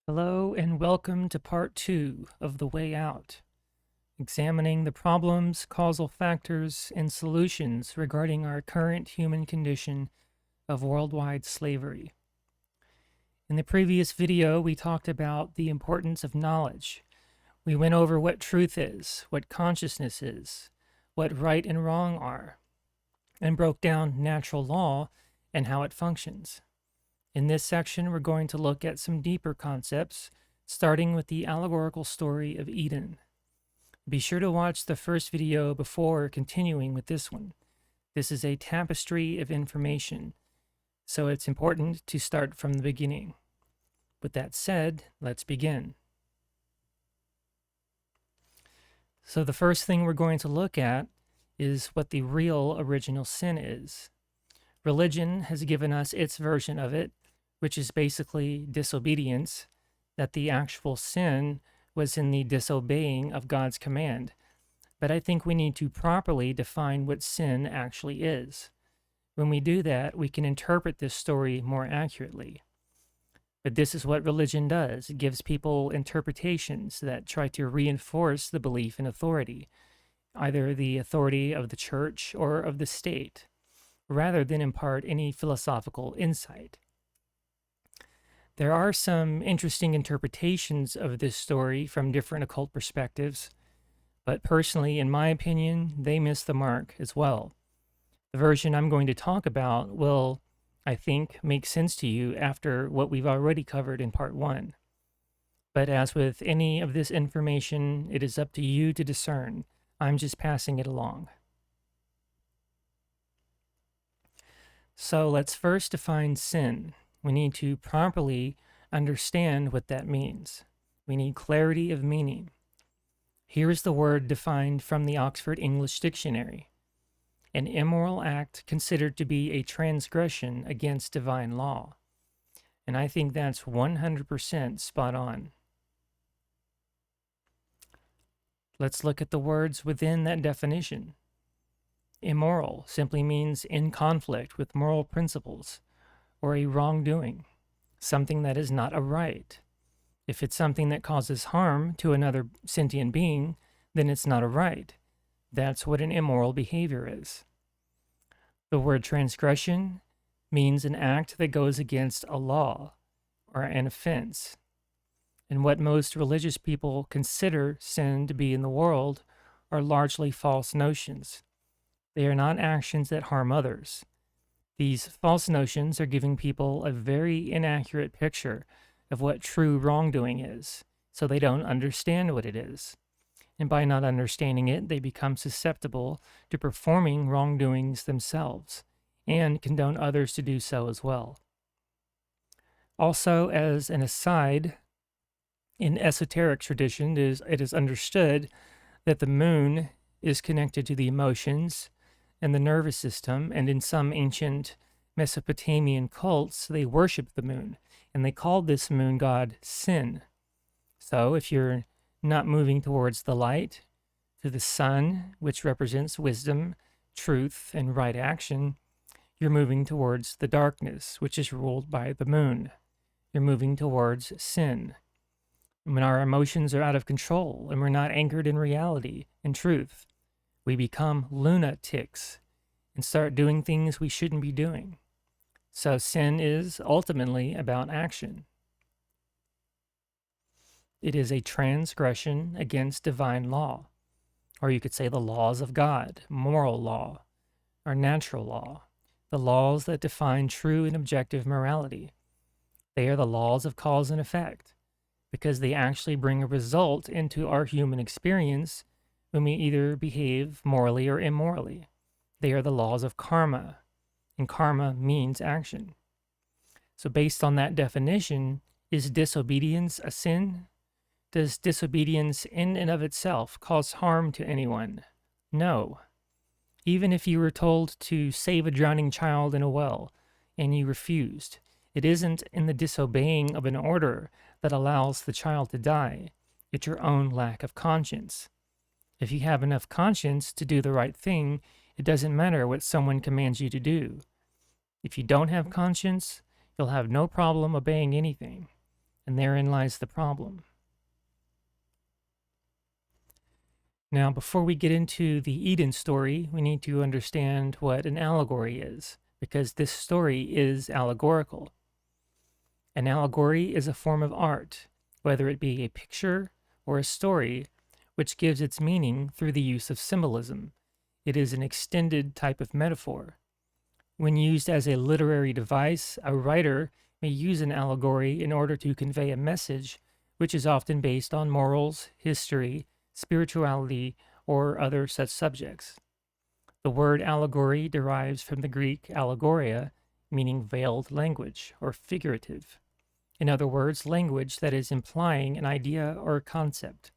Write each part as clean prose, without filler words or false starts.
Hello and welcome to part 2 of The Way Out, examining the problems, causal factors, and solutions regarding our current human condition of worldwide slavery. In the previous video, we talked about the importance of knowledge. We went over what truth is, what consciousness is, what right and wrong are, and broke down natural law and how it functions. In this section, we're going to look at some deeper concepts, starting with the allegorical story of Eden. Be sure to watch the first video before continuing with this one. This is a tapestry of information, so it's important to start from the beginning. With that said, let's begin. So the first thing we're going to look at is what the real original sin is. Religion has given us its version of it, which is basically disobedience, that the actual sin was in the disobeying of God's command. But I think we need to properly define what sin actually is. When we do that, we can interpret this story more accurately. But this is what religion does. It gives people interpretations that try to reinforce the belief in authority, either the authority of the church or of the state, rather than impart any philosophical insight. There are some interesting interpretations of this story from different occult perspectives, but personally, in my opinion, they miss the mark as well. The version I'm going to talk about will, I think, make sense to you after what we've already covered in part 1. But as with any of this information, it is up to you to discern. I'm just passing it along. So let's first define sin. We need to properly understand what that means. We need clarity of meaning. Here is the word defined from the Oxford English Dictionary: an immoral act considered to be a transgression against divine law. And I think that's 100% spot on. Let's look at the words within that definition. Immoral simply means in conflict with moral principles, or a wrongdoing, something that is not a right. If it's something that causes harm to another sentient being, then it's not a right. That's what an immoral behavior is. The word transgression means an act that goes against a law or an offense. And what most religious people consider sin to be in the world are largely false notions. They are not actions that harm others. These false notions are giving people a very inaccurate picture of what true wrongdoing is, so they don't understand what it is. And by not understanding it, they become susceptible to performing wrongdoings themselves and condone others to do so as well. Also, as an aside, in esoteric tradition, it is understood that the moon is connected to the emotions and the nervous system, and in some ancient Mesopotamian cults, they worship the moon, and they called this moon god Sin. So if you're not moving towards the light, to the sun, which represents wisdom, truth, and right action, you're moving towards the darkness, which is ruled by the moon. You're moving towards sin. When our emotions are out of control and we're not anchored in reality and truth, we become lunatics and start doing things we shouldn't be doing. So sin is ultimately about action. It is a transgression against divine law, or you could say the laws of God, moral law, or natural law, the laws that define true and objective morality. They are the laws of cause and effect, because they actually bring a result into our human experience when we either behave morally or immorally. They are the laws of karma, and karma means action. So based on that definition, is disobedience a sin? Does disobedience in and of itself cause harm to anyone? No. Even if you were told to save a drowning child in a well and you refused, it isn't in the disobeying of an order that allows the child to die. It's your own lack of conscience. If you have enough conscience to do the right thing, it doesn't matter what someone commands you to do. If you don't have conscience, you'll have no problem obeying anything. and therein lies the problem. Now, before we get into the Eden story, we need to understand what an allegory is, because this story is allegorical. An allegory is a form of art, whether it be a picture or a story, which gives its meaning through the use of symbolism. It is an extended type of metaphor. When used as a literary device, a writer may use an allegory in order to convey a message which is often based on morals, history, spirituality, or other such subjects. The word allegory derives from the Greek allegoria, meaning veiled language or figurative. In other words, language that is implying an idea or a concept.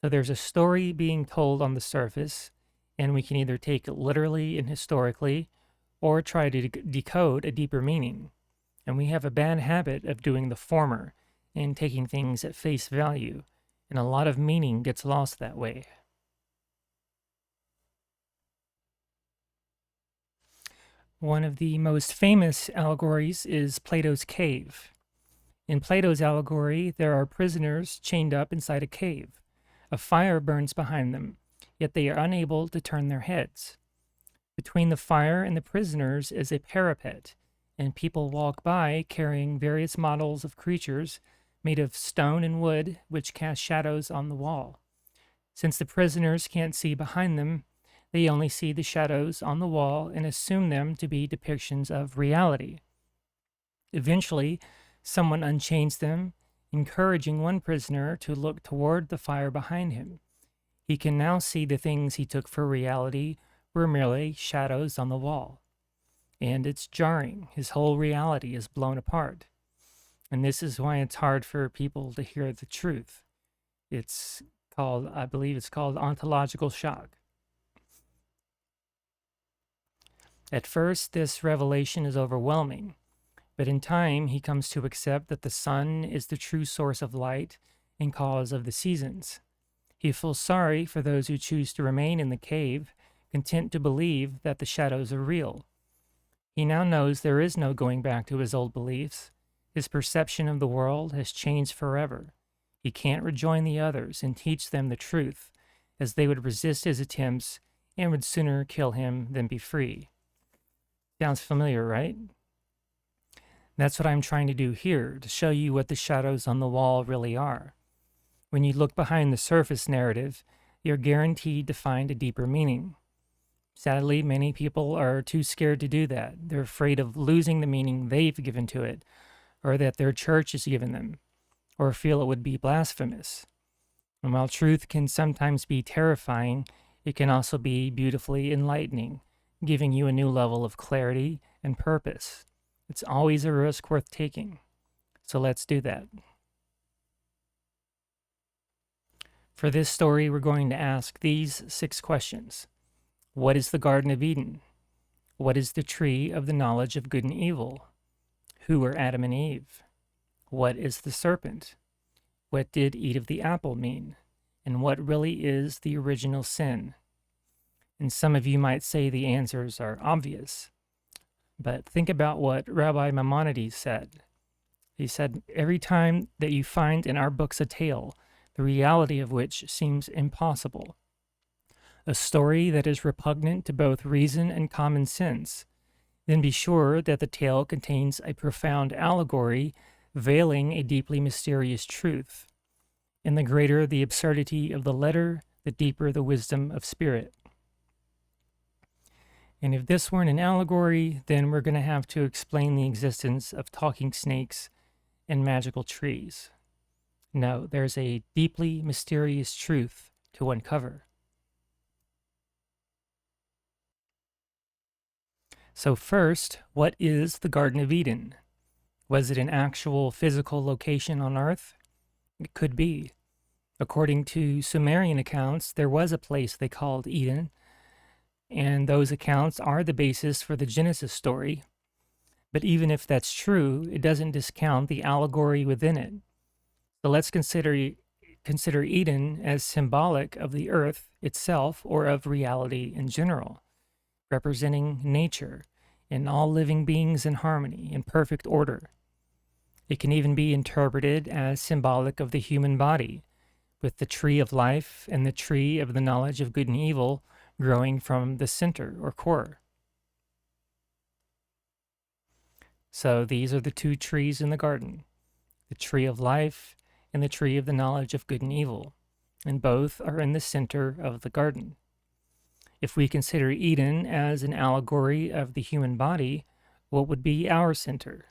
So there's a story being told on the surface, and we can either take it literally and historically, or try to decode a deeper meaning. And we have a bad habit of doing the former and taking things at face value, and a lot of meaning gets lost that way. One of the most famous allegories is Plato's cave. In Plato's allegory, there are prisoners chained up inside a cave. A fire burns behind them, yet they are unable to turn their heads. Between the fire and the prisoners is a parapet, and people walk by carrying various models of creatures made of stone and wood, which cast shadows on the wall. Since the prisoners can't see behind them, they only see the shadows on the wall and assume them to be depictions of reality. Eventually, someone unchains them, encouraging one prisoner to look toward the fire behind him. He can now see the things he took for reality were merely shadows on the wall. And it's jarring. His whole reality is blown apart. And this is why it's hard for people to hear the truth. I believe it's called ontological shock. At first, this revelation is overwhelming. But in time, he comes to accept that the sun is the true source of light and cause of the seasons. He feels sorry for those who choose to remain in the cave, content to believe that the shadows are real. He now knows there is no going back to his old beliefs. His perception of the world has changed forever. He can't rejoin the others and teach them the truth, as they would resist his attempts and would sooner kill him than be free. Sounds familiar, right? That's what I'm trying to do here, to show you what the shadows on the wall really are. When you look behind the surface narrative, you're guaranteed to find a deeper meaning. Sadly, many people are too scared to do that. They're afraid of losing the meaning they've given to it, or that their church has given them, or feel it would be blasphemous. And while truth can sometimes be terrifying, it can also be beautifully enlightening, giving you a new level of clarity and purpose. It's always a risk worth taking. So let's do that. For this story, we're going to ask these 6 questions. What is the Garden of Eden? What is the tree of the knowledge of good and evil? Who were Adam and Eve? What is the serpent? What did eat of the apple mean? And what really is the original sin? And some of you might say the answers are obvious. But think about what Rabbi Maimonides said. He said, every time that you find in our books a tale, the reality of which seems impossible, a story that is repugnant to both reason and common sense, then be sure that the tale contains a profound allegory veiling a deeply mysterious truth. And the greater the absurdity of the letter, the deeper the wisdom of spirit. And if this weren't an allegory, then we're going to have to explain the existence of talking snakes and magical trees. No, there's a deeply mysterious truth to uncover. So first, what is the Garden of Eden? Was it an actual physical location on Earth? It could be. According to Sumerian accounts, there was a place they called Eden, and those accounts are the basis for the Genesis story. But even if that's true, it doesn't discount the allegory within it. So let's consider Eden as symbolic of the earth itself, or of reality in general, representing nature and all living beings in harmony, in perfect order. It can even be interpreted as symbolic of the human body, with the tree of life and the tree of the knowledge of good and evil growing from the center or core. So these are the two trees in the garden, the tree of life and the tree of the knowledge of good and evil, and both are in the center of the garden. If we consider Eden as an allegory of the human body, what would be our center?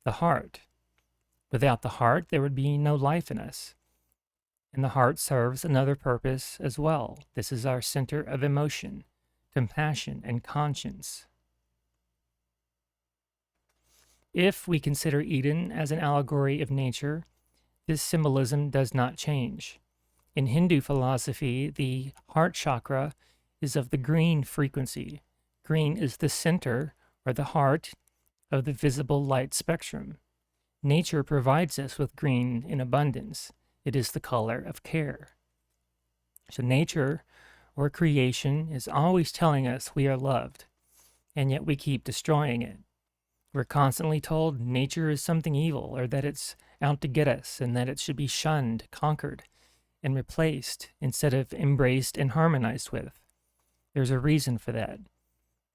The heart. Without the heart, there would be no life in us. And the heart serves another purpose as well. This is our center of emotion, compassion, and conscience. If we consider Eden as an allegory of nature, this symbolism does not change. In Hindu philosophy, the heart chakra is of the green frequency. Green is the center or the heart of the visible light spectrum. Nature provides us with green in abundance. It is the color of care. So nature or creation is always telling us we are loved, and yet we keep destroying it. We're constantly told nature is something evil, or that it's out to get us, and that it should be shunned, conquered, and replaced instead of embraced and harmonized with. There's a reason for that.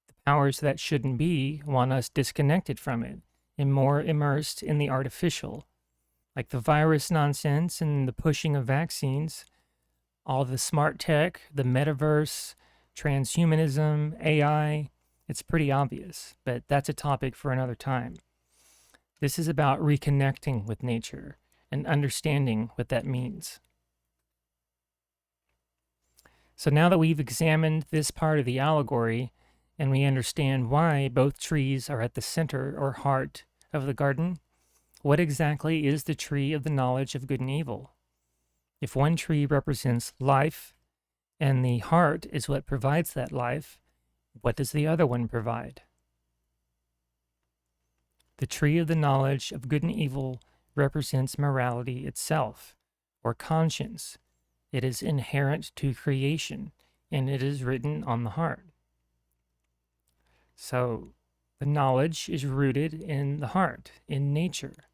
The powers that shouldn't be want us disconnected from it and more immersed in the artificial, like the virus nonsense and the pushing of vaccines, all the smart tech, the metaverse, transhumanism, AI. It's pretty obvious, but that's a topic for another time. This is about reconnecting with nature and understanding what that means. So now that we've examined this part of the allegory and we understand why both trees are at the center or heart of the garden, what exactly is the tree of the knowledge of good and evil? If one tree represents life and the heart is what provides that life, what does the other one provide? The tree of the knowledge of good and evil represents morality itself, or conscience. It is inherent to creation, and it is written on the heart. So, the knowledge is rooted in the heart, in nature,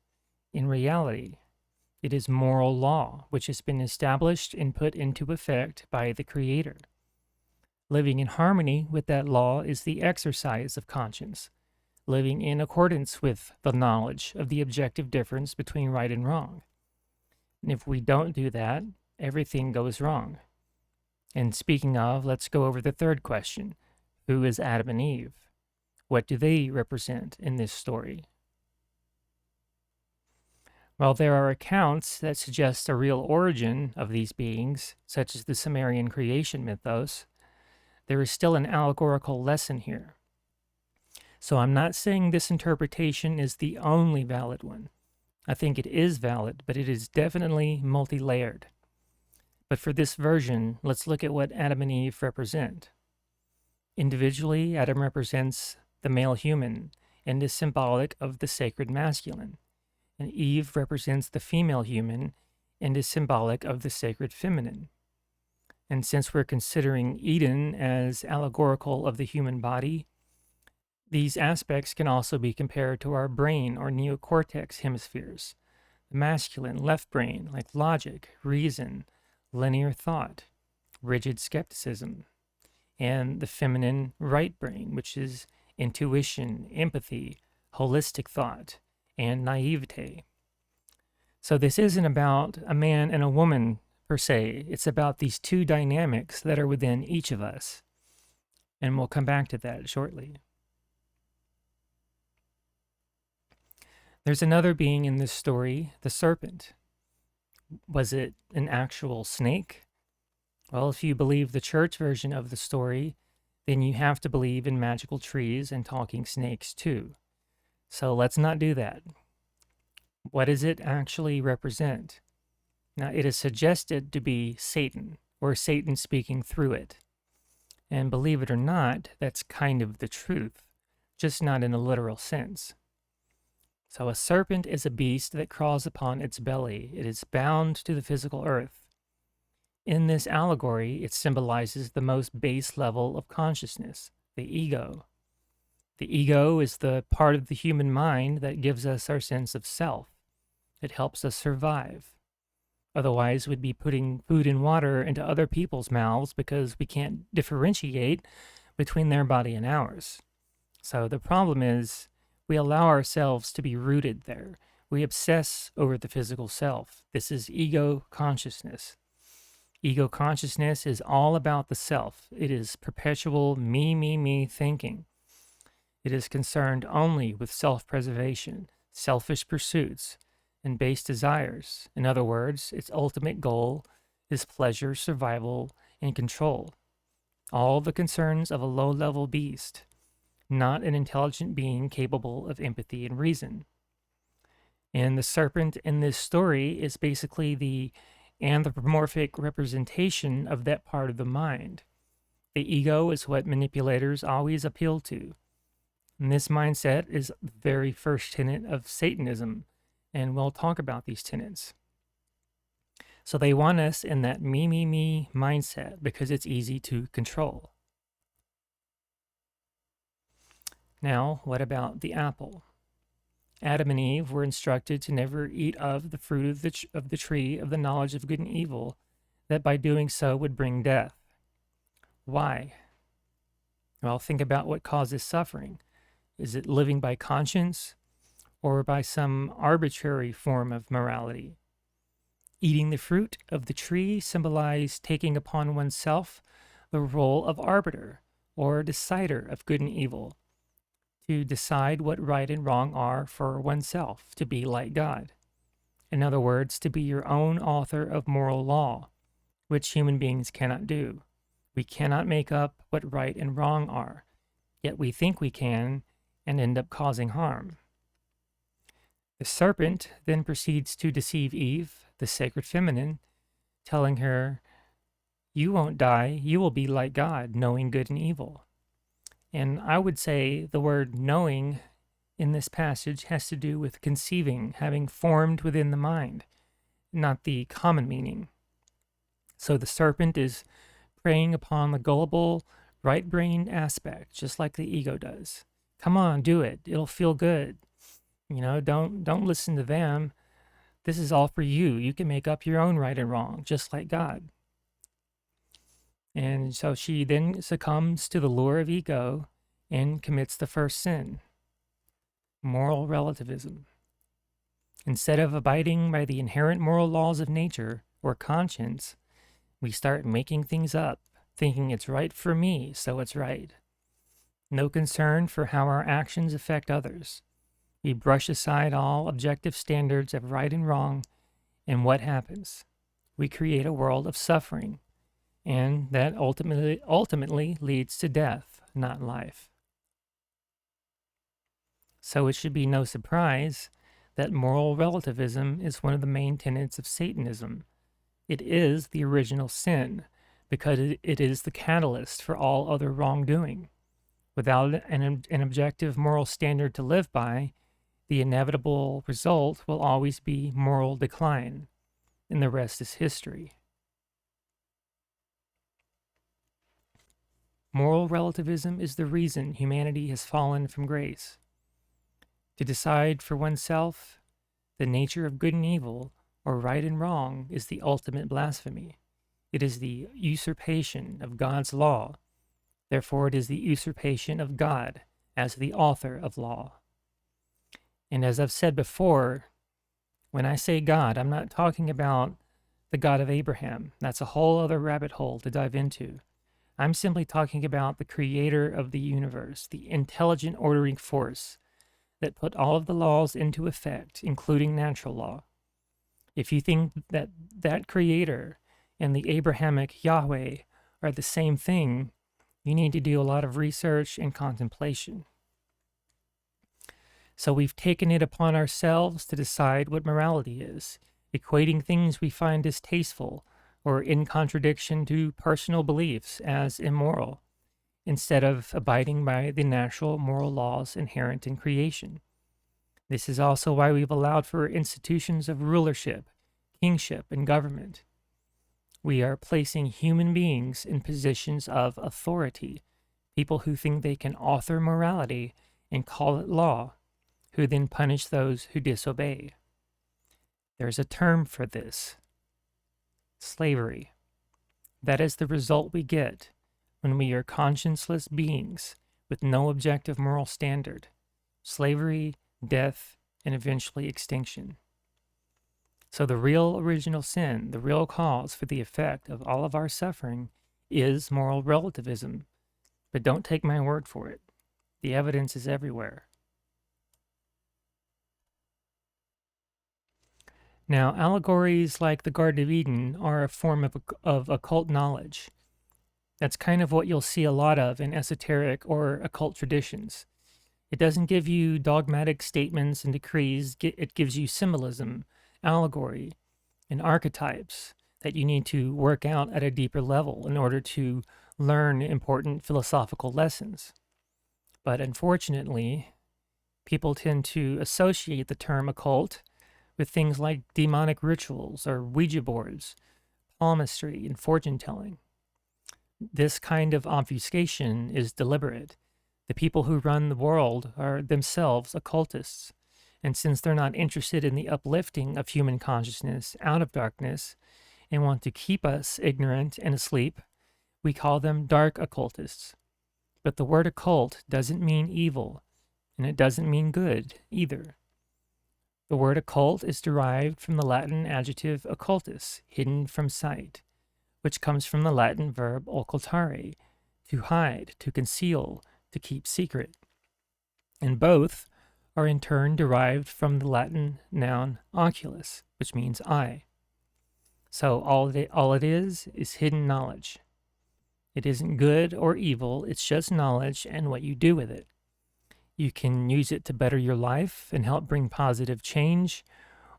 in reality. It is moral law, which has been established and put into effect by the Creator. Living in harmony with that law is the exercise of conscience, living in accordance with the knowledge of the objective difference between right and wrong. And if we don't do that, everything goes wrong. And speaking of, let's go over the third question. Who is Adam and Eve? What do they represent in this story? While there are accounts that suggest a real origin of these beings, such as the Sumerian creation mythos, there is still an allegorical lesson here. So I'm not saying this interpretation is the only valid one. I think it is valid, but it is definitely multi-layered. But for this version, let's look at what Adam and Eve represent. Individually, Adam represents the male human and is symbolic of the sacred masculine, and Eve represents the female human and is symbolic of the sacred feminine. And since we're considering Eden as allegorical of the human body, these aspects can also be compared to our brain or neocortex hemispheres, the masculine left brain, like logic, reason, linear thought, rigid skepticism, and the feminine right brain, which is intuition, empathy, holistic thought, and naivete. So this isn't about a man and a woman per se. It's about these two dynamics that are within each of us. And we'll come back to that shortly. There's another being in this story, the serpent. Was it an actual snake? Well, if you believe the church version of the story, then you have to believe in magical trees and talking snakes too. So let's not do that. What does it actually represent? Now, it is suggested to be Satan, or Satan speaking through it. And believe it or not, that's kind of the truth, just not in a literal sense. So a serpent is a beast that crawls upon its belly. It is bound to the physical earth. In this allegory, it symbolizes the most base level of consciousness, the ego. The ego is the part of the human mind that gives us our sense of self. It helps us survive. Otherwise, we'd be putting food and water into other people's mouths because we can't differentiate between their body and ours. So the problem is we allow ourselves to be rooted there. We obsess over the physical self. This is ego consciousness. Ego consciousness is all about the self. It is perpetual me thinking. It is concerned only with self-preservation, selfish pursuits, and base desires. In other words, its ultimate goal is pleasure, survival, and control. All the concerns of a low-level beast, not an intelligent being capable of empathy and reason. And the serpent in this story is basically the anthropomorphic representation of that part of the mind. The ego is what manipulators always appeal to. And this mindset is the very first tenet of Satanism, and we'll talk about these tenets. So they want us in that me mindset because it's easy to control. Now, what about the apple? Adam and Eve were instructed to never eat of the fruit of the tree of the knowledge of good and evil, that by doing so would bring death. Why? Well, think about what causes suffering. Is it living by conscience or by some arbitrary form of morality? Eating the fruit of the tree symbolized taking upon oneself the role of arbiter or decider of good and evil, to decide what right and wrong are for oneself, to be like God. In other words, to be your own author of moral law, which human beings cannot do. We cannot make up what right and wrong are, yet we think we can and end up causing harm. The serpent then proceeds to deceive Eve, the sacred feminine, telling her, "You won't die, you will be like God, knowing good and evil." And I would say the word knowing in this passage has to do with conceiving, having formed within the mind, not the common meaning. So the serpent is preying upon the gullible, right-brained aspect, just like the ego does. Come on, do it. It'll feel good. Don't listen to them. This is all for you. You can make up your own right and wrong, just like God. And so she then succumbs to the lure of ego and commits the first sin, moral relativism. Instead of abiding by the inherent moral laws of nature or conscience, we start making things up, thinking it's right for me, so it's right. No concern for how our actions affect others. We brush aside all objective standards of right and wrong, and what happens? We create a world of suffering, and that ultimately leads to death, not life. So it should be no surprise that moral relativism is one of the main tenets of Satanism. It is the original sin, because it is the catalyst for all other wrongdoing. Without an objective moral standard to live by, the inevitable result will always be moral decline, and the rest is history. Moral relativism is the reason humanity has fallen from grace. To decide for oneself the nature of good and evil, or right and wrong, is the ultimate blasphemy. It is the usurpation of God's law. Therefore, it is the usurpation of God as the author of law. And as I've said before, when I say God, I'm not talking about the God of Abraham. That's a whole other rabbit hole to dive into. I'm simply talking about the creator of the universe, the intelligent ordering force that put all of the laws into effect, including natural law. If you think that that creator and the Abrahamic Yahweh are the same thing, you need to do a lot of research and contemplation. So we've taken it upon ourselves to decide what morality is, equating things we find distasteful or in contradiction to personal beliefs as immoral, instead of abiding by the natural moral laws inherent in creation. This is also why we've allowed for institutions of rulership, kingship, and government. We are placing human beings in positions of authority, people who think they can author morality and call it law, who then punish those who disobey. There's a term for this: slavery. That is the result we get when we are conscienceless beings with no objective moral standard. Slavery, death, and eventually extinction. So the real original sin, the real cause for the effect of all of our suffering, is moral relativism. But don't take my word for it. The evidence is everywhere. Now, allegories like the Garden of Eden are a form of occult knowledge. That's kind of what you'll see a lot of in esoteric or occult traditions. It doesn't give you dogmatic statements and decrees. It gives you symbolism, allegory, and archetypes that you need to work out at a deeper level in order to learn important philosophical lessons. But unfortunately, people tend to associate the term occult with things like demonic rituals or Ouija boards, palmistry, and fortune telling. This kind of obfuscation is deliberate. The people who run the world are themselves occultists, and since they're not interested in the uplifting of human consciousness out of darkness and want to keep us ignorant and asleep, we call them dark occultists. But the word occult doesn't mean evil, and it doesn't mean good either. The word occult is derived from the Latin adjective occultus, hidden from sight, which comes from the Latin verb occultare, to hide, to conceal, to keep secret. And both are in turn derived from the Latin noun oculus, which means eye. So all it is hidden knowledge. It isn't good or evil, it's just knowledge and what you do with it. You can use it to better your life and help bring positive change,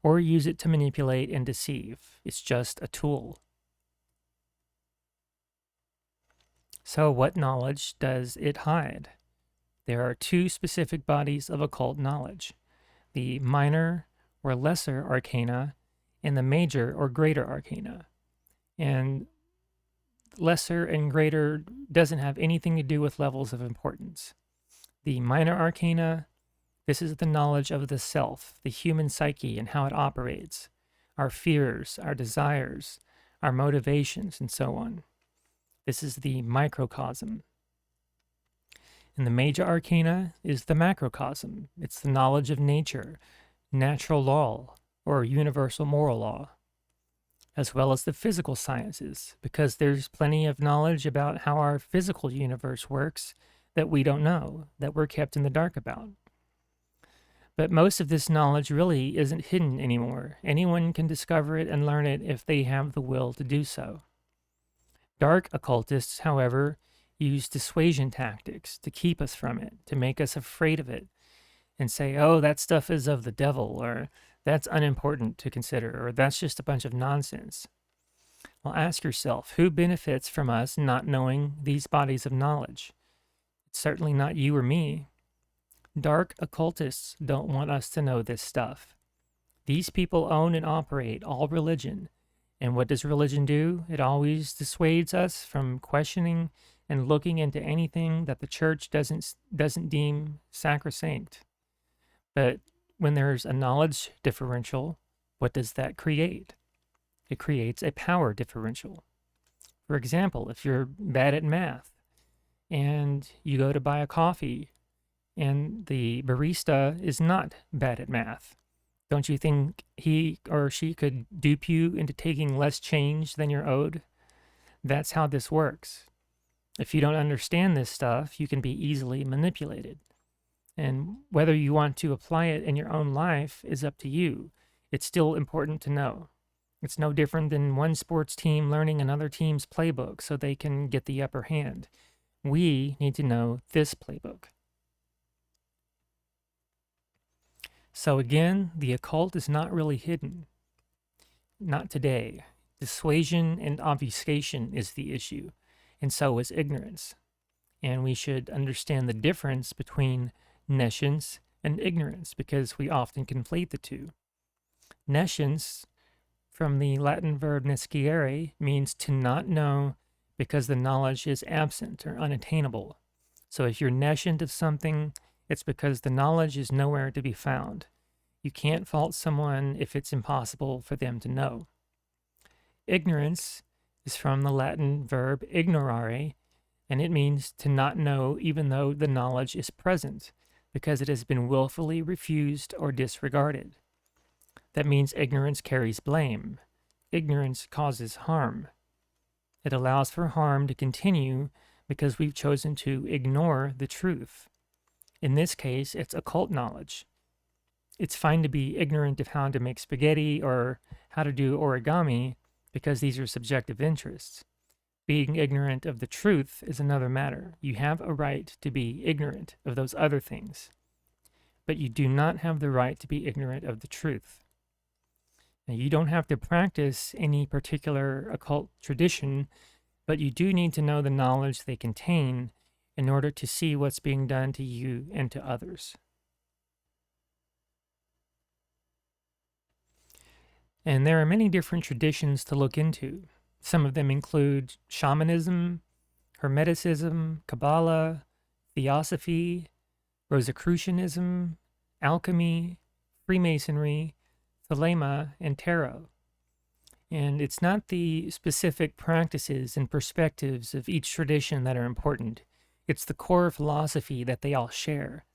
or use it to manipulate and deceive. It's just a tool. So what knowledge does it hide? There are two specific bodies of occult knowledge: the minor or lesser arcana and the major or greater arcana. And lesser and greater doesn't have anything to do with levels of importance. The minor arcana, this is the knowledge of the self, the human psyche and how it operates, our fears, our desires, our motivations, and so on. This is the microcosm. And the major arcana is the macrocosm. It's the knowledge of nature, natural law, or universal moral law, as well as the physical sciences, because there's plenty of knowledge about how our physical universe works that we don't know, that we're kept in the dark about. But most of this knowledge really isn't hidden anymore. Anyone can discover it and learn it if they have the will to do so. Dark occultists, however, use dissuasion tactics to keep us from it, to make us afraid of it, and say, oh, that stuff is of the devil, or that's unimportant to consider, or that's just a bunch of nonsense. Well, ask yourself, who benefits from us not knowing these bodies of knowledge? It's certainly not you or me. Dark occultists don't want us to know this stuff. These people own and operate all religion. And what does religion do? It always dissuades us from questioning and looking into anything that the church doesn't deem sacrosanct. But when there's a knowledge differential, what does that create? It creates a power differential. For example, if you're bad at math and you go to buy a coffee and the barista is not bad at math, don't you think he or she could dupe you into taking less change than you're owed? That's how this works. If you don't understand this stuff, you can be easily manipulated. And whether you want to apply it in your own life is up to you. It's still important to know. It's no different than one sports team learning another team's playbook so they can get the upper hand. We need to know this playbook. So again, the occult is not really hidden. Not today. Dissuasion and obfuscation is the issue, and so is ignorance. And we should understand the difference between nescience and ignorance, because we often conflate the two. Nescience, from the Latin verb nesciere, means to not know because the knowledge is absent or unattainable. So if you're nescient of something, it's because the knowledge is nowhere to be found. You can't fault someone if it's impossible for them to know. Ignorance is from the Latin verb ignorare, and it means to not know even though the knowledge is present, because it has been willfully refused or disregarded. That means ignorance carries blame. Ignorance causes harm. It allows for harm to continue because we've chosen to ignore the truth. In this case, it's occult knowledge. It's fine to be ignorant of how to make spaghetti or how to do origami because these are subjective interests. Being ignorant of the truth is another matter. You have a right to be ignorant of those other things, but you do not have the right to be ignorant of the truth. Now, you don't have to practice any particular occult tradition, but you do need to know the knowledge they contain in order to see what's being done to you and to others. And there are many different traditions to look into. Some of them include shamanism, Hermeticism, Kabbalah, Theosophy, Rosicrucianism, alchemy, Freemasonry, Thelema, and tarot. And it's not the specific practices and perspectives of each tradition that are important. It's the core philosophy that they all share.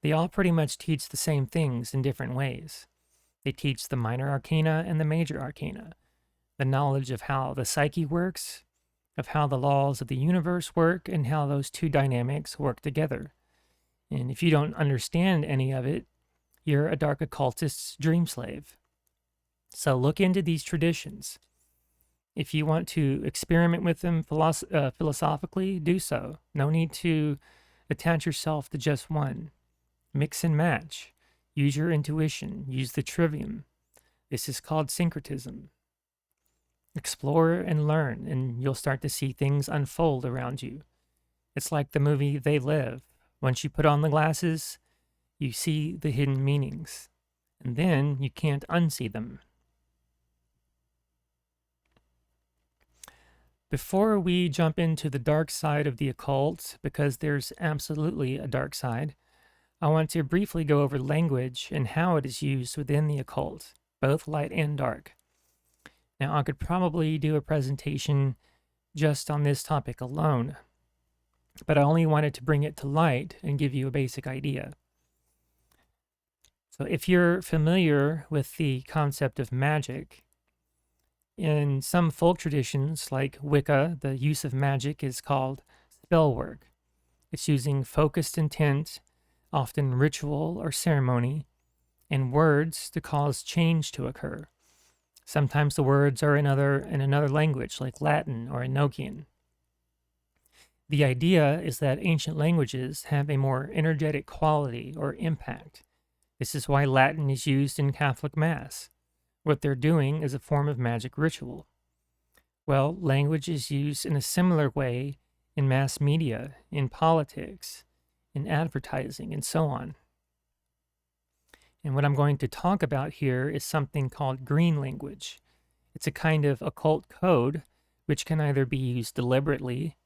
They all pretty much teach the same things in different ways. They teach the minor arcana and the major arcana, the knowledge of how the psyche works, of how the laws of the universe work, and how those two dynamics work together. And if you don't understand any of it, you're a dark occultist's dream slave. So look into these traditions. If you want to experiment with them philosophically, do so. No need to attach yourself to just one. Mix and match. Use your intuition. Use the trivium. This is called syncretism. Explore and learn, and you'll start to see things unfold around you. It's like the movie They Live. Once you put on the glasses, you see the hidden meanings, and then you can't unsee them. Before we jump into the dark side of the occult, because there's absolutely a dark side, I want to briefly go over language and how it is used within the occult, both light and dark. Now, I could probably do a presentation just on this topic alone, but I only wanted to bring it to light and give you a basic idea. So if you're familiar with the concept of magic, in some folk traditions like Wicca, the use of magic is called spell work. It's using focused intent, often ritual or ceremony, and words to cause change to occur. Sometimes the words are in another language like Latin or Enochian. The idea is that ancient languages have a more energetic quality or impact. This is why Latin is used in Catholic Mass. What they're doing is a form of magic ritual. Well, language is used in a similar way in mass media, in politics, in advertising, and so on. And what I'm going to talk about here is something called green language. It's a kind of occult code which can either be used deliberately,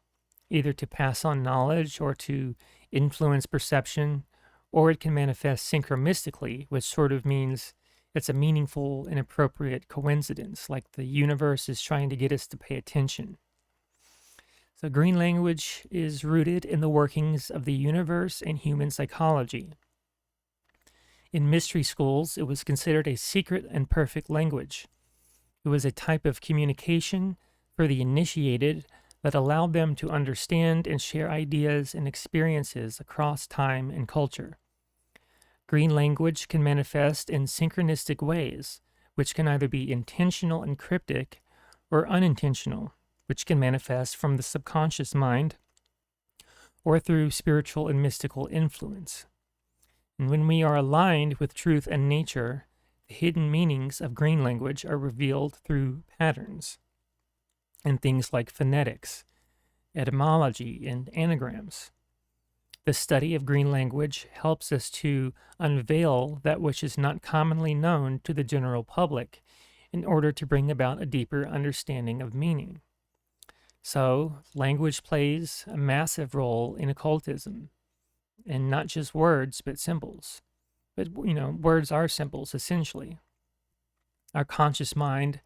either to pass on knowledge or to influence perception, or it can manifest synchromistically, which sort of means it's a meaningful and appropriate coincidence, like the universe is trying to get us to pay attention. So green language is rooted in the workings of the universe and human psychology. In mystery schools, it was considered a secret and perfect language. It was a type of communication for the initiated that allowed them to understand and share ideas and experiences across time and culture. Green language can manifest in synchronistic ways, which can either be intentional and cryptic or unintentional, which can manifest from the subconscious mind or through spiritual and mystical influence. And when we are aligned with truth and nature, the hidden meanings of green language are revealed through patterns and things like phonetics, etymology, and anagrams. The study of green language helps us to unveil that which is not commonly known to the general public in order to bring about a deeper understanding of meaning. So, language plays a massive role in occultism, and not just words, but symbols. But, words are symbols, essentially. Our conscious mind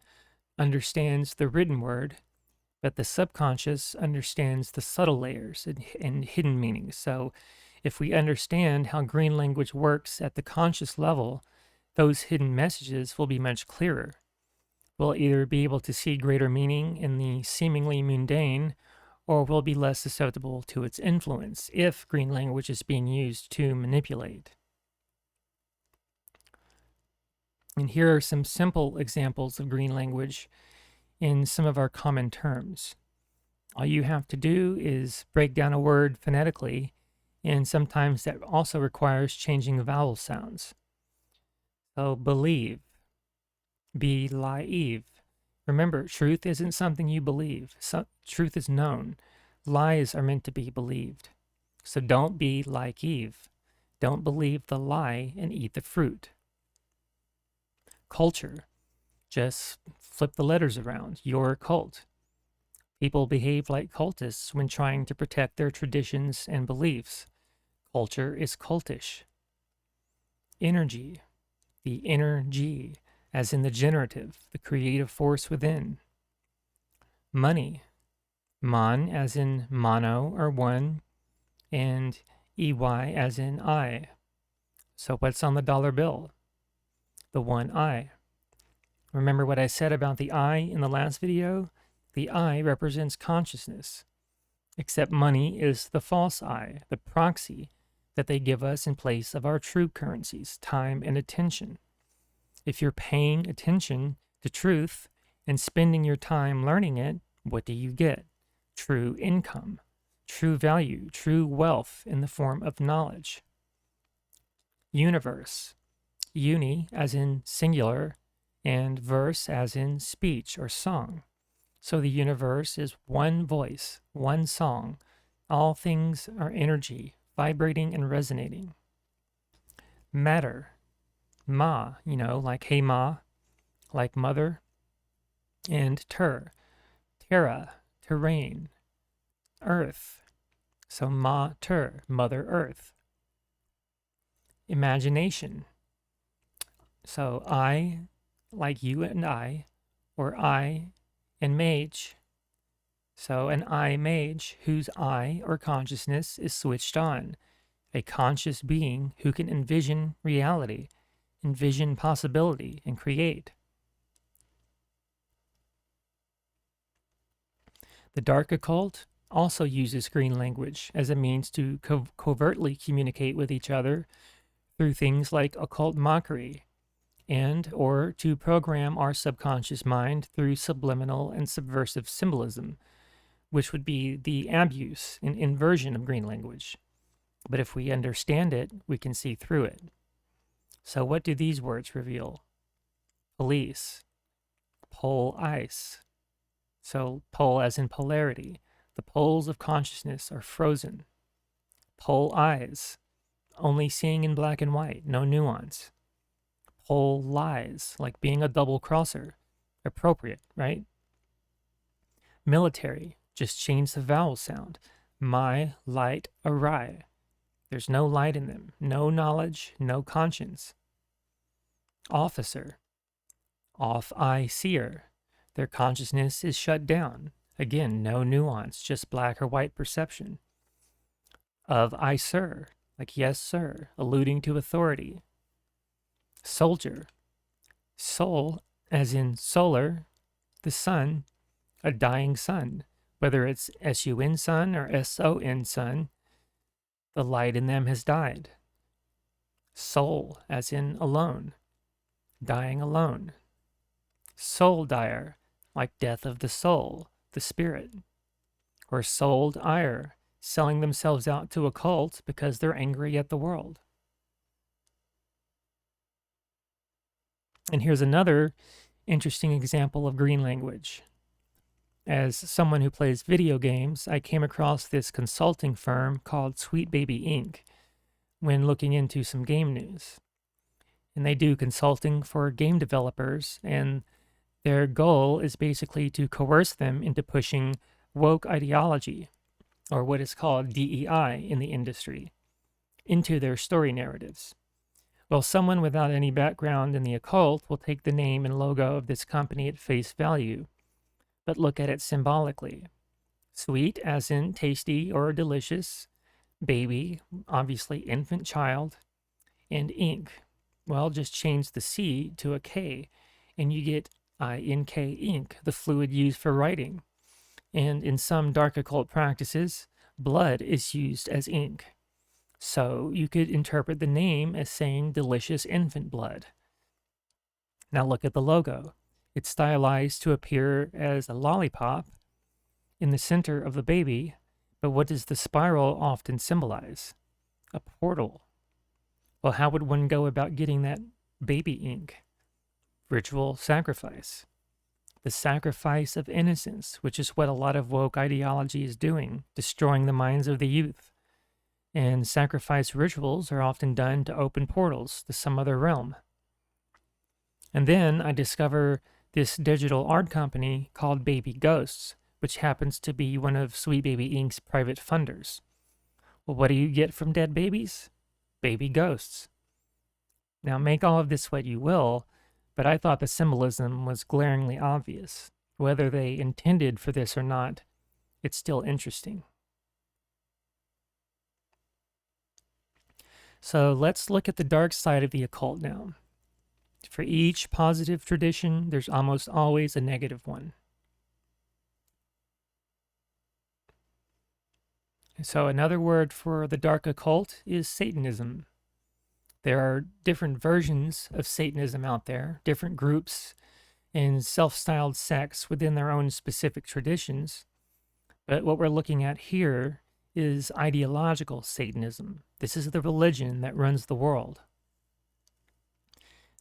understands the written word, but the subconscious understands the subtle layers and hidden meanings. So if we understand how green language works at the conscious level, those hidden messages will be much clearer. We'll either be able to see greater meaning in the seemingly mundane, or we'll be less susceptible to its influence if green language is being used to manipulate. And here are some simple examples of green language in some of our common terms. All you have to do is break down a word phonetically, and sometimes that also requires changing vowel sounds. So believe, believe. Remember, truth isn't something you believe. Truth is known. Lies are meant to be believed. So don't be like Eve. Don't believe the lie and eat the fruit. Culture. Just flip the letters around. You're a cult. People behave like cultists when trying to protect their traditions and beliefs. Culture is cultish. Energy. The inner G, as in the generative, the creative force within. Money. Mon as in mono or one, and EY as in I. So what's on the dollar bill? The one I. Remember what I said about the I in the last video? The I represents consciousness, except money is the false I, the proxy that they give us in place of our true currencies, time and attention. If you're paying attention to truth and spending your time learning it, what do you get? True income, true value, true wealth in the form of knowledge. Universe. Uni as in singular, and verse as in speech or song. So the universe is one voice, one song. All things are energy, vibrating and resonating. Matter. Ma, like hey ma, like mother. And terra, terrain. Earth. So ma ter, Mother Earth. Imagination. So I, like you and I, or I and mage. So an I mage whose I or consciousness is switched on, a conscious being who can envision reality, envision possibility, and create. The dark occult also uses green language as a means to covertly communicate with each other through things like occult mockery, and or to program our subconscious mind through subliminal and subversive symbolism, which would be the abuse and inversion of green language. But if we understand it, we can see through it. So what do these words reveal? Police, pole ice. So pole as in polarity. The poles of consciousness are frozen. Pole eyes, only seeing in black and white, no nuance. Pole lies, like being a double crosser. Appropriate, right? Military, just change the vowel sound. My, light, awry. There's no light in them, no knowledge, no conscience. Officer, off eye seer. Their consciousness is shut down. Again, no nuance, just black or white perception. Of I sir, like yes sir, alluding to authority. Soldier, soul as in solar, the sun, a dying sun, whether it's S-U-N sun or S-O-N sun, the light in them has died. Soul as in alone, dying alone. Soul dire, like death of the soul, the spirit. Or sold ire, selling themselves out to a cult because they're angry at the world. And here's another interesting example of green language. As someone who plays video games, I came across this consulting firm called Sweet Baby Inc. when looking into some game news. And they do consulting for game developers, and their goal is basically to coerce them into pushing woke ideology, or what is called DEI in the industry, into their story narratives. Well, someone without any background in the occult will take the name and logo of this company at face value, but look at it symbolically. Sweet, as in tasty or delicious. Baby, obviously infant child. And ink, well, just change the C to a K, and you get INK ink, the fluid used for writing. And in some dark occult practices, blood is used as ink. So you could interpret the name as saying delicious infant blood. Now look at the logo. It's stylized to appear as a lollipop in the center of the baby, but what does the spiral often symbolize? A portal. Well, how would one go about getting that baby ink? Ritual sacrifice. The sacrifice of innocence, which is what a lot of woke ideology is doing, destroying the minds of the youth. And sacrifice rituals are often done to open portals to some other realm. And then I discover this digital art company called Baby Ghosts, which happens to be one of Sweet Baby Inc.'s private funders. Well, what do you get from dead babies? Baby ghosts. Now make all of this what you will, but I thought the symbolism was glaringly obvious. Whether they intended for this or not, it's still interesting. So let's look at the dark side of the occult now. For each positive tradition, there's almost always a negative one. So another word for the dark occult is Satanism. There are different versions of Satanism out there, different groups and self-styled sects within their own specific traditions. But what we're looking at here is ideological Satanism. This is the religion that runs the world.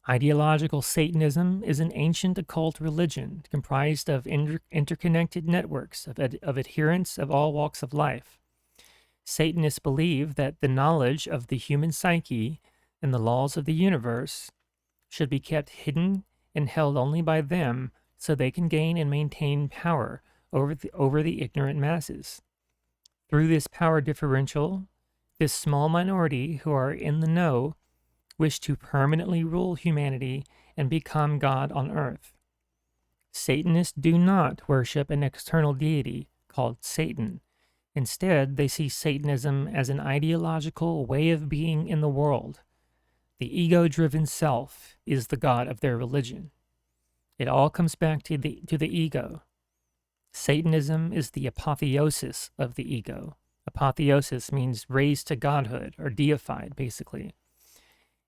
Ideological Satanism is an ancient occult religion comprised of interconnected networks of adherents of all walks of life. Satanists believe that the knowledge of the human psyche and the laws of the universe should be kept hidden and held only by them so they can gain and maintain power over the ignorant masses. Through this power differential, this small minority who are in the know wish to permanently rule humanity and become God on earth. Satanists do not worship an external deity called Satan. Instead, they see Satanism as an ideological way of being in the world. The ego-driven self is the god of their religion. It all comes back to the ego. Satanism is the apotheosis of the ego. Apotheosis means raised to godhood or deified, basically.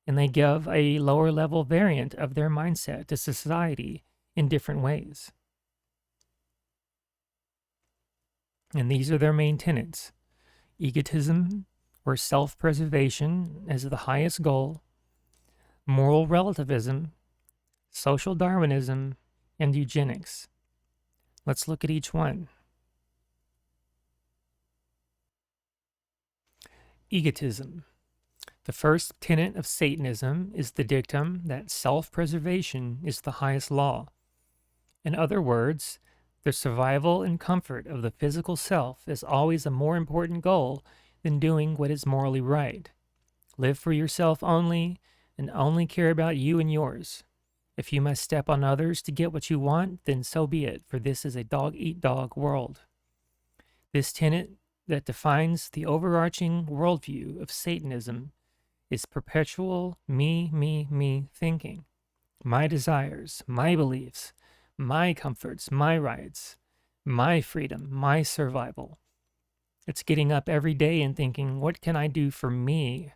And they give a lower level variant of their mindset to society in different ways. And these are their main tenets: egotism, or self-preservation as the highest goal, moral relativism, social Darwinism, and eugenics. Let's look at each one. Egotism. The first tenet of Satanism is the dictum that self-preservation is the highest law. In other words, the survival and comfort of the physical self is always a more important goal than doing what is morally right. Live for yourself only, and only care about you and yours. If you must step on others to get what you want, then so be it, for this is a dog-eat-dog world. This tenet that defines the overarching worldview of Satanism is perpetual me thinking. My desires, my beliefs, my comforts, my rights, my freedom, my survival. It's getting up every day and thinking, what can I do for me,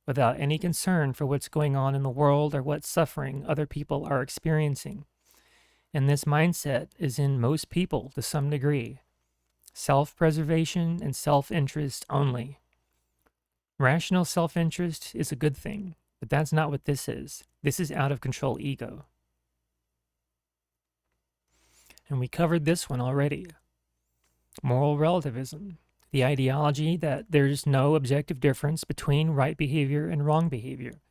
without any concern for what's going on in the world or what suffering other people are experiencing. And this mindset is in most people to some degree. Self-preservation and self-interest only. Rational self-interest is a good thing, but that's not what this is. This is out of control ego. And we covered this one already. Moral relativism, the ideology that there's no objective difference between right behavior and wrong behavior.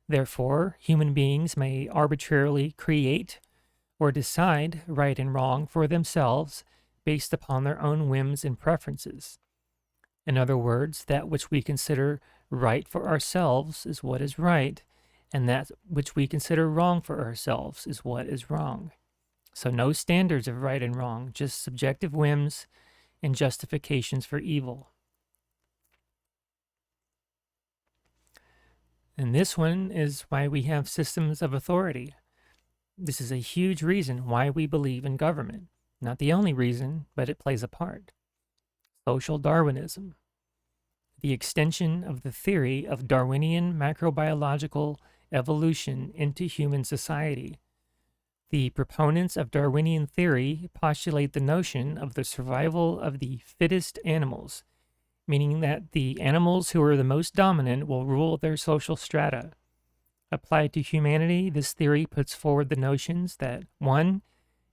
Therefore, human beings may arbitrarily create or decide right and wrong for themselves based upon their own whims and preferences. In other words, that which we consider right for ourselves is what is right, and that which we consider wrong for ourselves is what is wrong. So no standards of right and wrong, just subjective whims and justifications for evil. And this one is why we have systems of authority. This is a huge reason why we believe in government. Not the only reason, but it plays a part. Social Darwinism. The extension of the theory of Darwinian macrobiological evolution into human society. The proponents of Darwinian theory postulate the notion of the survival of the fittest animals, meaning that the animals who are the most dominant will rule their social strata. Applied to humanity, this theory puts forward the notions that 1.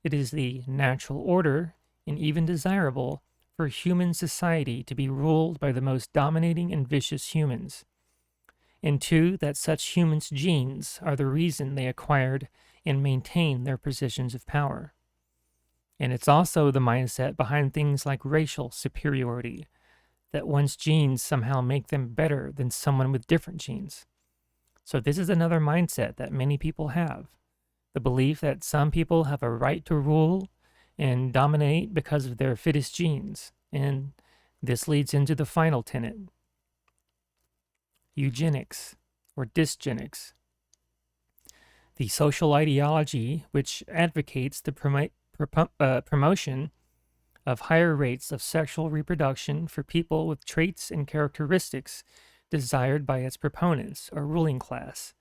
It is the natural order, and even desirable, for human society to be ruled by the most dominating and vicious humans. And 2. That such humans' genes are the reason they acquired and maintain their positions of power. And it's also the mindset behind things like racial superiority, that one's genes somehow make them better than someone with different genes. So this is another mindset that many people have. The belief that some people have a right to rule and dominate because of their fittest genes. And this leads into the final tenet. Eugenics, or dysgenics. The social ideology which advocates the promotion of higher rates of sexual reproduction for people with traits and characteristics desired by its proponents or ruling class,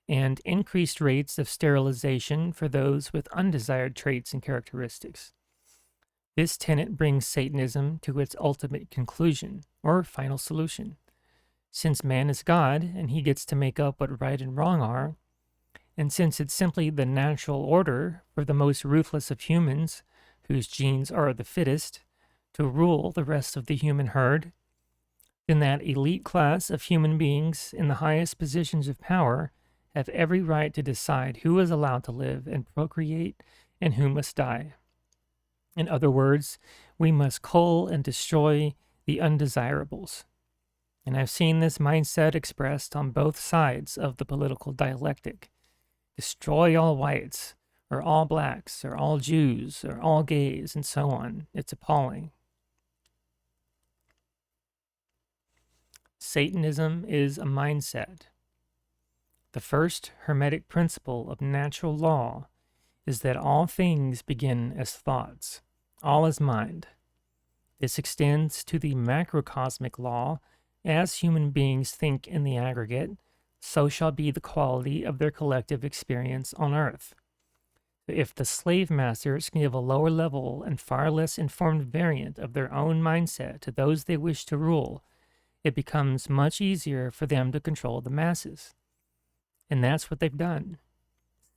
and increased rates of sterilization for those with undesired traits and characteristics. This tenet brings Satanism to its ultimate conclusion, or final solution. Since man is God and he gets to make up what right and wrong are, and since it's simply the natural order for the most ruthless of humans, whose genes are the fittest, to rule the rest of the human herd, then that elite class of human beings in the highest positions of power have every right to decide who is allowed to live and procreate and who must die. In other words, we must cull and destroy the undesirables. And I've seen this mindset expressed on both sides of the political dialectic. Destroy all whites, or all blacks, or all Jews, or all gays, and so on. It's appalling. Satanism is a mindset. The first Hermetic principle of natural law is that all things begin as thoughts, all is mind. This extends to the macrocosmic law. As human beings think in the aggregate, so shall be the quality of their collective experience on earth. If the slave masters can give a lower level and far less informed variant of their own mindset to those they wish to rule, it becomes much easier for them to control the masses. And that's what they've done.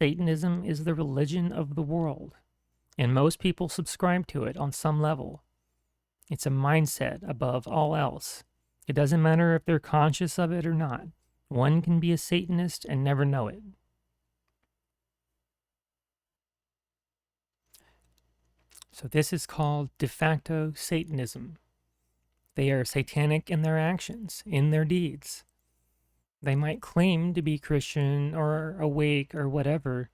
Satanism is the religion of the world, and most people subscribe to it on some level. It's a mindset above all else. It doesn't matter if they're conscious of it or not. One can be a Satanist and never know it. So this is called de facto Satanism. They are satanic in their actions, in their deeds. They might claim to be Christian or awake or whatever,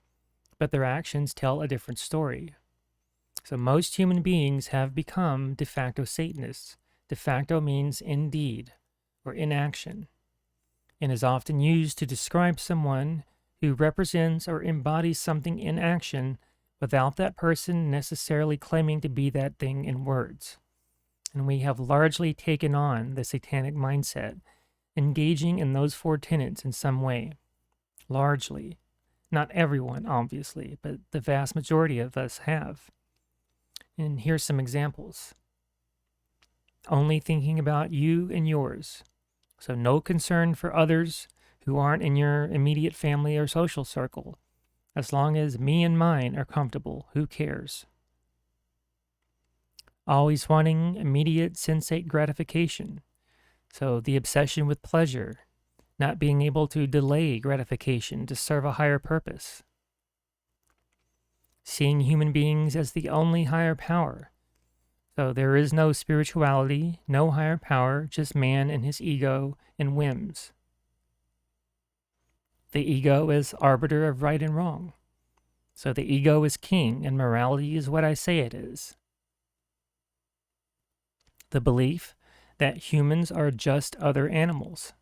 but their actions tell a different story. So most human beings have become de facto Satanists. De facto means in deed or in action, and is often used to describe someone who represents or embodies something in action without that person necessarily claiming to be that thing in words. And we have largely taken on the satanic mindset, engaging in those four tenets in some way. Largely. Not everyone, obviously, but the vast majority of us have. And here's some examples. Only thinking about you and yours. So no concern for others who aren't in your immediate family or social circle. As long as me and mine are comfortable, who cares? Always wanting immediate sensate gratification. So the obsession with pleasure, not being able to delay gratification to serve a higher purpose. Seeing human beings as the only higher power. So there is no spirituality, no higher power, just man and his ego and whims. The ego is arbiter of right and wrong. So the ego is king, and morality is what I say it is. The belief that humans are just other animals.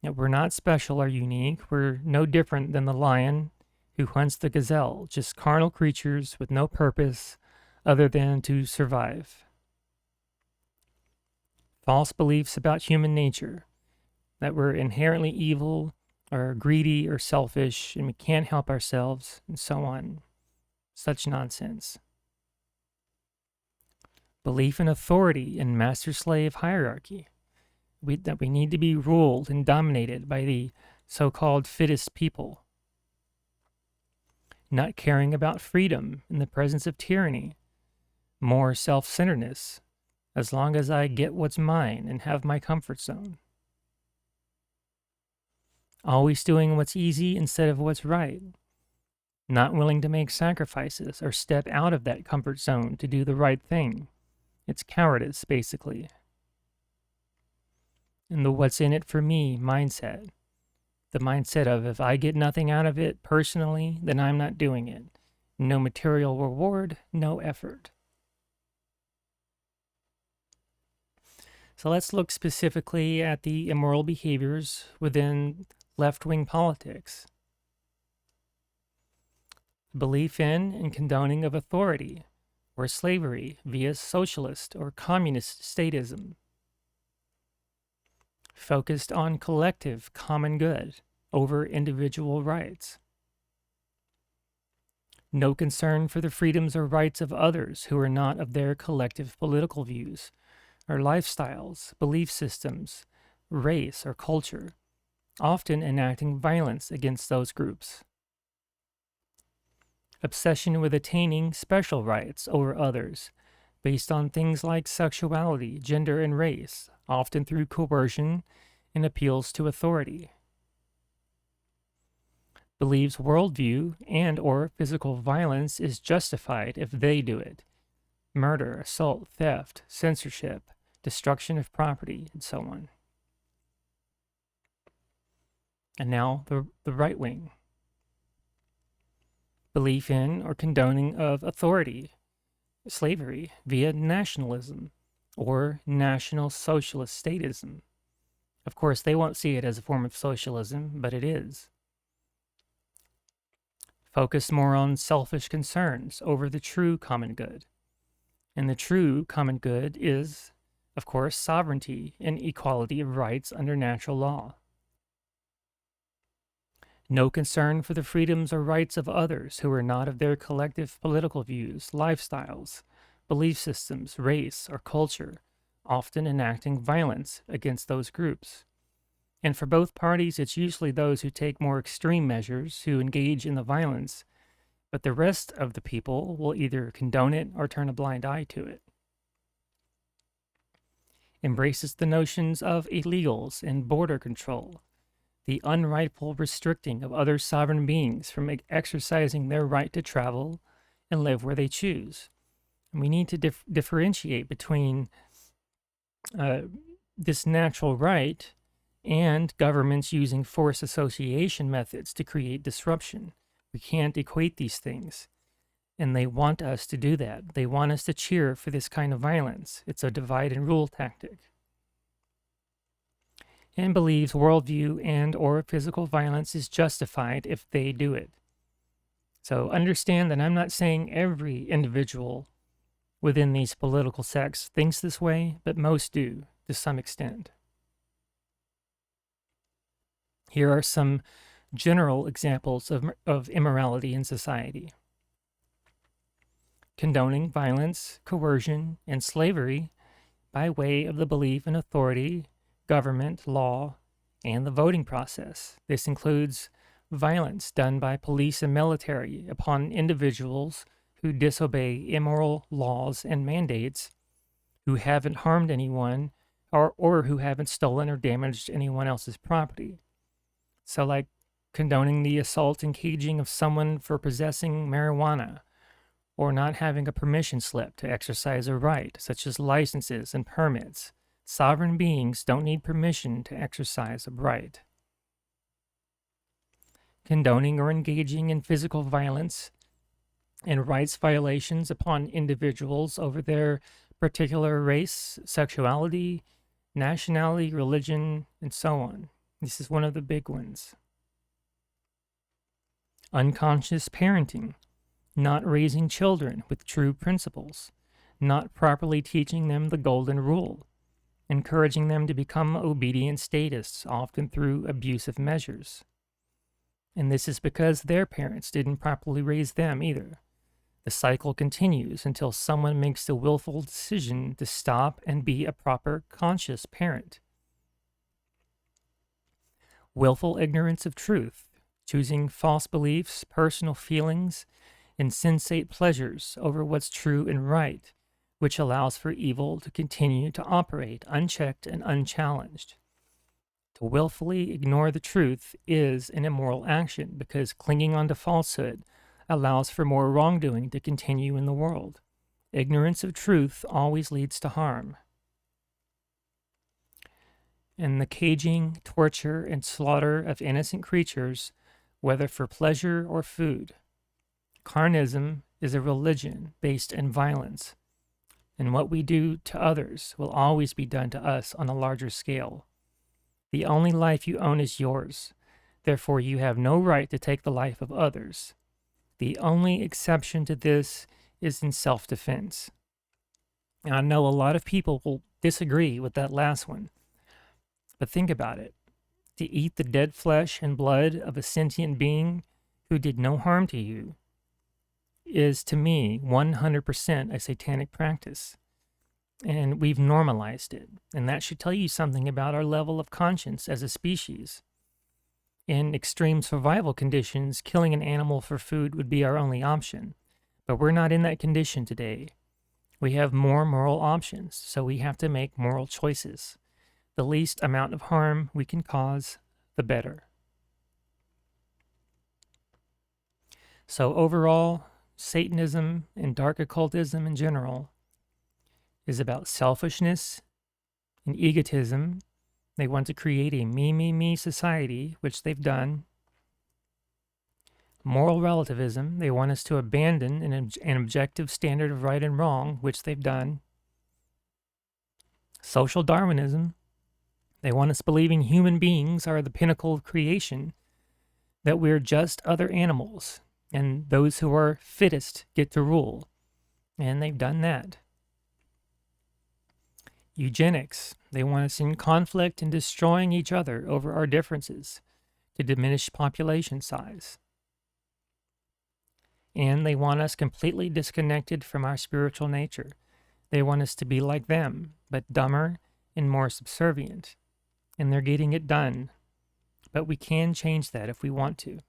That we're not special or unique. We're no different than the lion who hunts the gazelle, just carnal creatures with no purpose other than to survive. False beliefs about human nature, that we're inherently evil or greedy or selfish and we can't help ourselves, and so on. Such nonsense. Belief in authority and master-slave hierarchy, that we need to be ruled and dominated by the so-called fittest people. Not caring about freedom in the presence of tyranny. More self-centeredness, as long as I get what's mine and have my comfort zone. Always doing what's easy instead of what's right. Not willing to make sacrifices or step out of that comfort zone to do the right thing. It's cowardice, basically. And the what's in it for me mindset. The mindset of if I get nothing out of it personally, then I'm not doing it. No material reward, no effort. So let's look specifically at the immoral behaviors within left-wing politics. Belief in and condoning of authority or slavery via socialist or communist statism. Focused on collective common good over individual rights. No concern for the freedoms or rights of others who are not of their collective political views or lifestyles, belief systems, race, or culture, often enacting violence against those groups. Obsession with attaining special rights over others based on things like sexuality, gender, and race, often through coercion and appeals to authority. Believes worldview and or physical violence is justified if they do it. Murder, assault, theft, censorship, destruction of property, and so on. And now the right wing. Belief in or condoning of authority, slavery via nationalism or National Socialist statism. Of course, they won't see it as a form of socialism, but it is. Focus more on selfish concerns over the true common good. And the true common good is, of course, sovereignty and equality of rights under natural law. No concern for the freedoms or rights of others who are not of their collective political views, lifestyles, belief systems, race, or culture, often enacting violence against those groups. And for both parties, it's usually those who take more extreme measures who engage in the violence, but the rest of the people will either condone it or turn a blind eye to it. Embraces the notions of illegals and border control, the unrightful restricting of other sovereign beings from exercising their right to travel and live where they choose. And we need to differentiate between this natural right and governments using force association methods to create disruption. We can't equate these things. And they want us to do that. They want us to cheer for this kind of violence. It's a divide and rule tactic. And believes worldview and or physical violence is justified if they do it. So understand that I'm not saying every individual within these political sects thinks this way, but most do to some extent. Here are some general examples of immorality in society. Condoning violence, coercion, and slavery by way of the belief in authority, government, law, and the voting process. This includes violence done by police and military upon individuals who disobey immoral laws and mandates, who haven't harmed anyone, or who haven't stolen or damaged anyone else's property. So like condoning the assault and caging of someone for possessing marijuana, or not having a permission slip to exercise a right, such as licenses and permits. Sovereign beings don't need permission to exercise a right. condoning or engaging in physical violence and rights violations upon individuals over their particular race, sexuality, nationality, religion, and so on. This is one of the big ones. Unconscious parenting, not raising children with true principles, not properly teaching them the golden rule, encouraging them to become obedient statists, often through abusive measures. And this is because their parents didn't properly raise them either. The cycle continues until someone makes the willful decision to stop and be a proper conscious parent. Willful ignorance of truth, choosing false beliefs, personal feelings, insensate pleasures over what's true and right, which allows for evil to continue to operate unchecked and unchallenged. To willfully ignore the truth is an immoral action because clinging on to falsehood allows for more wrongdoing to continue in the world. Ignorance of truth always leads to harm. And the caging, torture, and slaughter of innocent creatures, whether for pleasure or food. Carnism is a religion based in violence, and what we do to others will always be done to us on a larger scale. The only life you own is yours. Therefore, you have no right to take the life of others. The only exception to this is in self-defense. And I know a lot of people will disagree with that last one, but think about it. To eat the dead flesh and blood of a sentient being who did no harm to you is, to me, 100% a satanic practice. And we've normalized it. And that should tell you something about our level of conscience as a species. In extreme survival conditions, killing an animal for food would be our only option. But we're not in that condition today. We have more moral options, so we have to make moral choices. The least amount of harm we can cause, the better. So overall, Satanism and dark occultism in general is about selfishness and egotism. They want to create a me society, which they've done. Moral relativism, they want us to abandon an objective standard of right and wrong, which they've done. Social Darwinism, they want us believing human beings are the pinnacle of creation, that we're just other animals, and those who are fittest get to rule. And they've done that. Eugenics, they want us in conflict and destroying each other over our differences to diminish population size. And they want us completely disconnected from our spiritual nature. They want us to be like them, but dumber and more subservient. And they're getting it done. But we can change that if we want to.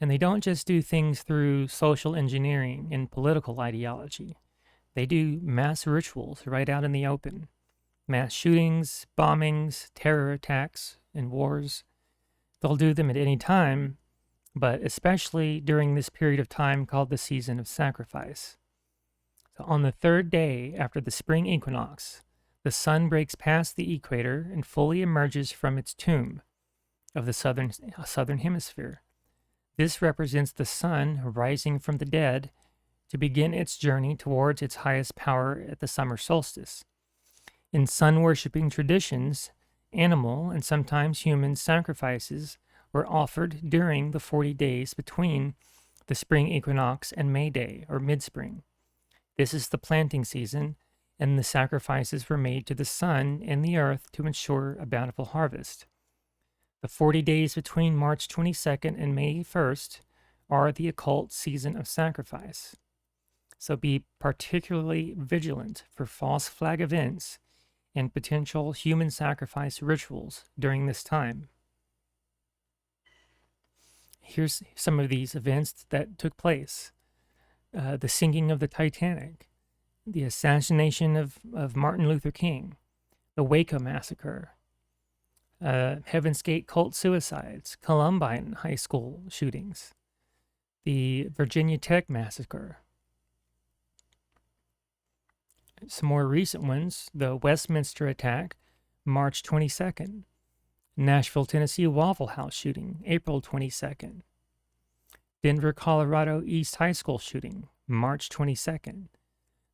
And they don't just do things through social engineering and political ideology. They do mass rituals right out in the open. Mass shootings, bombings, terror attacks, and wars. They'll do them at any time, but especially during this period of time called the season of sacrifice. So on the third day after the spring equinox, the sun breaks past the equator and fully emerges from its tomb of the southern hemisphere. This represents the sun rising from the dead to begin its journey towards its highest power at the summer solstice. In sun-worshipping traditions, animal and sometimes human sacrifices were offered during the 40 days between the spring equinox and May Day, or mid-spring. This is the planting season, and the sacrifices were made to the sun and the earth to ensure a bountiful harvest. The 40 days between March 22nd and May 1st are the occult season of sacrifice. So be particularly vigilant for false flag events and potential human sacrifice rituals during this time. Here's some of these events that took place. The sinking of the Titanic, the assassination of Martin Luther King, the Waco Massacre, Heaven's Gate cult suicides, Columbine high school shootings, the Virginia Tech Massacre. Some more recent ones, the Westminster attack, March 22nd, Nashville, Tennessee Waffle House shooting, April 22nd. Denver, Colorado East High School shooting, March 22nd.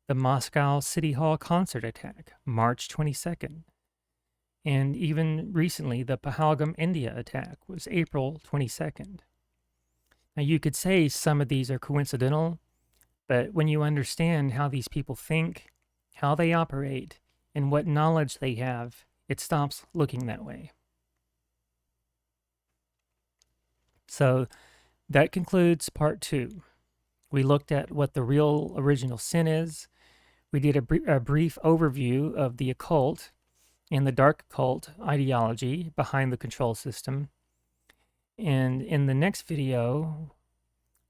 The Moscow City Hall concert attack, March 22nd. And even recently, the Pahalgam, India attack was April 22nd. Now, you could say some of these are coincidental, but when you understand how these people think, how they operate, and what knowledge they have, it stops looking that way. So that concludes part 2. We looked at what the real original sin is. We did a brief overview of the occult and the dark occult ideology behind the control system. And in the next video,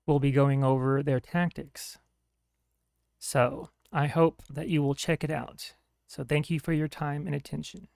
we'll be going over their tactics. So I hope that you will check it out. So thank you for your time and attention.